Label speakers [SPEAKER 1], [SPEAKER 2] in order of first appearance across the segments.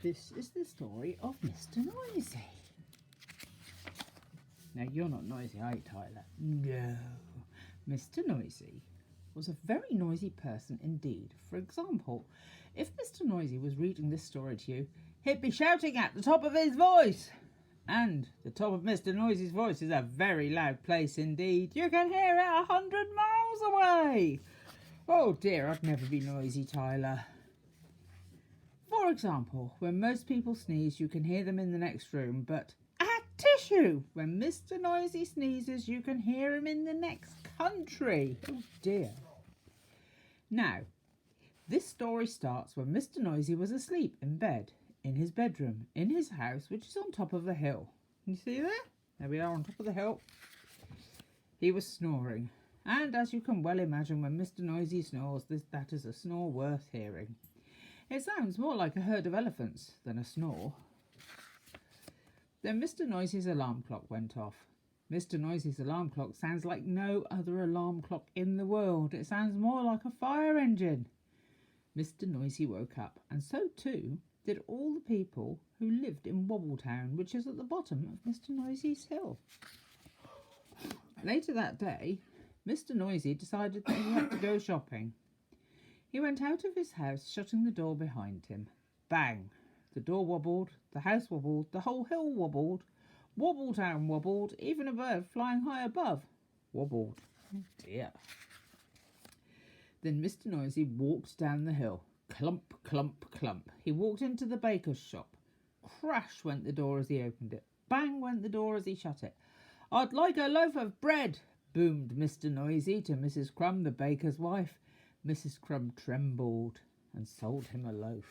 [SPEAKER 1] This is the story of Mr. Noisy. Now, you're not noisy, are you, Tyler? No. Mr. Noisy was a very noisy person indeed. For example, if Mr. Noisy was reading this story to you, he'd be shouting at the top of his voice. And the top of Mr. Noisy's voice is a very loud place indeed. You can hear it 100 miles away. Oh dear, I'd never be noisy, Tyler. For example, when most people sneeze, you can hear them in the next room, but tissue! When Mr. Noisy sneezes, you can hear him in the next country. Oh dear. Now, this story starts when Mr. Noisy was asleep in bed, in his bedroom, in his house, which is on top of a hill. Can you see there? There we are on top of the hill. He was snoring. And as you can well imagine, when Mr. Noisy snores, that is a snore worth hearing. It sounds more like a herd of elephants than a snore. Then Mr. Noisy's alarm clock went off. Mr. Noisy's alarm clock sounds like no other alarm clock in the world. It sounds more like a fire engine. Mr. Noisy woke up, and so too did all the people who lived in Wobbletown, which is at the bottom of Mr. Noisy's hill. Later that day, Mr. Noisy decided that he had to go shopping. He went out of his house, shutting the door behind him. Bang! The door wobbled, the house wobbled, the whole hill wobbled, Wobbletown wobbled, even a bird flying high above wobbled. Oh dear. Then Mr. Noisy walked down the hill. Clump, clump, clump. He walked into the baker's shop. Crash went the door as he opened it. Bang went the door as he shut it. I'd like a loaf of bread, boomed Mr. Noisy to Mrs. Crumb, the baker's wife. Mrs. Crumb trembled and sold him a loaf.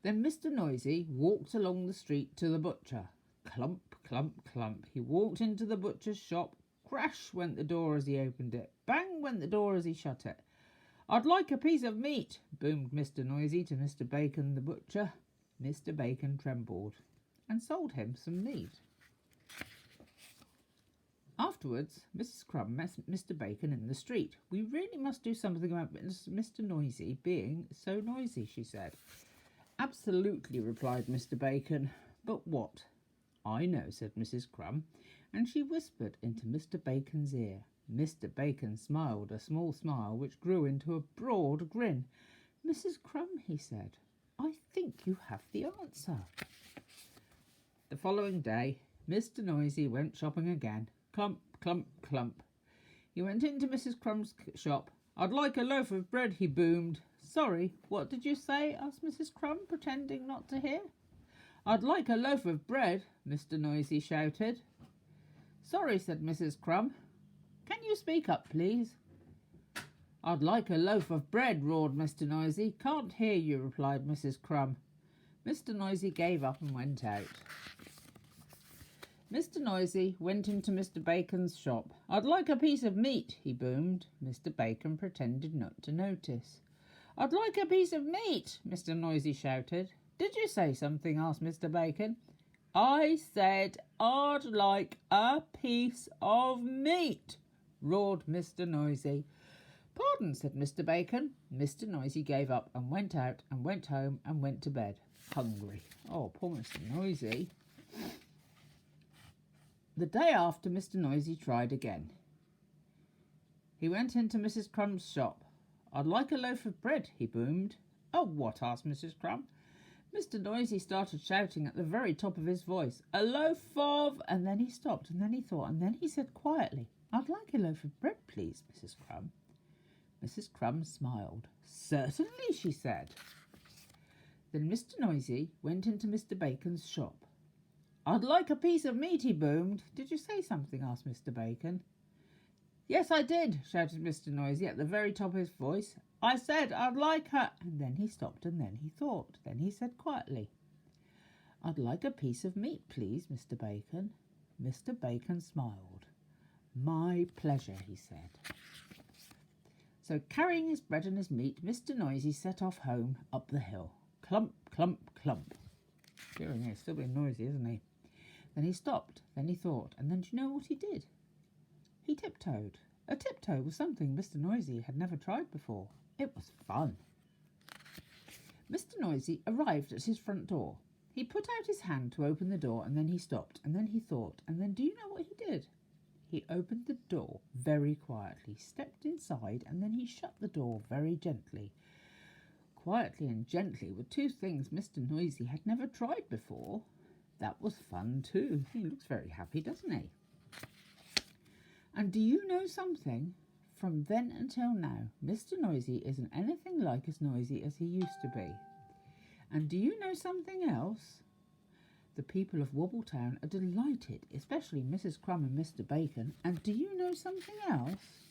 [SPEAKER 1] Then Mr. Noisy walked along the street to the butcher. Clump, clump, clump. He walked into the butcher's shop. Crash went the door as he opened it. Bang went the door as he shut it. I'd like a piece of meat, boomed Mr. Noisy to Mr. Bacon, the butcher. Mr. Bacon trembled and sold him some meat. Afterwards, Mrs. Crumb met Mr. Bacon in the street. We really must do something about Mr. Noisy being so noisy, she said. Absolutely, replied Mr. Bacon. But what? I know, said Mrs. Crumb, and she whispered into Mr. Bacon's ear. Mr. Bacon smiled a small smile which grew into a broad grin. Mrs. Crumb, he said, I think you have the answer. The following day, Mr. Noisy went shopping again. Clump, clump, clump. He went into Mrs. Crumb's shop. I'd like a loaf of bread, he boomed. Sorry, what did you say? Asked Mrs. Crumb, pretending not to hear. I'd like a loaf of bread, Mr. Noisy shouted. Sorry, said Mrs. Crumb. Can you speak up, please? I'd like a loaf of bread, roared Mr. Noisy. Can't hear you, replied Mrs. Crumb. Mr. Noisy gave up and went out. Mr. Noisy went into Mr. Bacon's shop. I'd like a piece of meat, he boomed. Mr. Bacon pretended not to notice. I'd like a piece of meat, Mr. Noisy shouted. Did you say something? Asked Mr. Bacon. I said I'd like a piece of meat, roared Mr. Noisy. Pardon, said Mr. Bacon. Mr. Noisy gave up and went out and went home and went to bed, hungry. Oh, poor Mr. Noisy. The day after, Mr. Noisy tried again. He went into Mrs. Crumb's shop. I'd like a loaf of bread, he boomed. Oh, what? Asked Mrs. Crumb. Mr. Noisy started shouting at the very top of his voice. A loaf of... And then he stopped, and then he thought, and then he said quietly, I'd like a loaf of bread, please, Mrs. Crumb. Mrs. Crumb smiled. Certainly, she said. Then Mr. Noisy went into Mr. Bacon's shop. I'd like a piece of meat, he boomed. Did you say something? Asked Mr. Bacon. Yes, I did, shouted Mr. Noisy at the very top of his voice. I said I'd like her... And then he stopped, and then he thought. Then he said quietly, I'd like a piece of meat, please, Mr. Bacon. Mr. Bacon smiled. My pleasure, he said. So, carrying his bread and his meat, Mr. Noisy set off home up the hill. Clump, clump, clump. He's still being noisy, isn't he? Then he stopped, then he thought, and then do you know what he did? He tiptoed. A tiptoe was something Mr. Noisy had never tried before. It was fun. Mr. Noisy arrived at his front door. He put out his hand to open the door, and then he stopped, and then he thought, and then do you know what he did? He opened the door very quietly, stepped inside, and then he shut the door very gently. Quietly and gently were two things Mr. Noisy had never tried before. That was fun too. He looks very happy, doesn't he? And do you know something? From then until now, Mr. Noisy isn't anything like as noisy as he used to be. And do you know something else? The people of Wobbletown are delighted, especially Mrs. Crumb and Mr. Bacon. And do you know something else?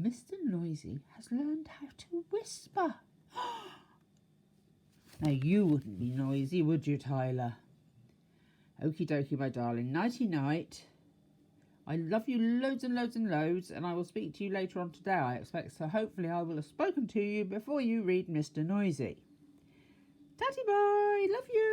[SPEAKER 1] Mr. Noisy has learned how to whisper. Now you wouldn't be noisy, would you, Tyler? Okie dokie, my darling. Nighty night. I love you loads and loads and loads, and I will speak to you later on today, I expect. So hopefully I will have spoken to you before you read Mr. Noisy. Tatty bye. Love you.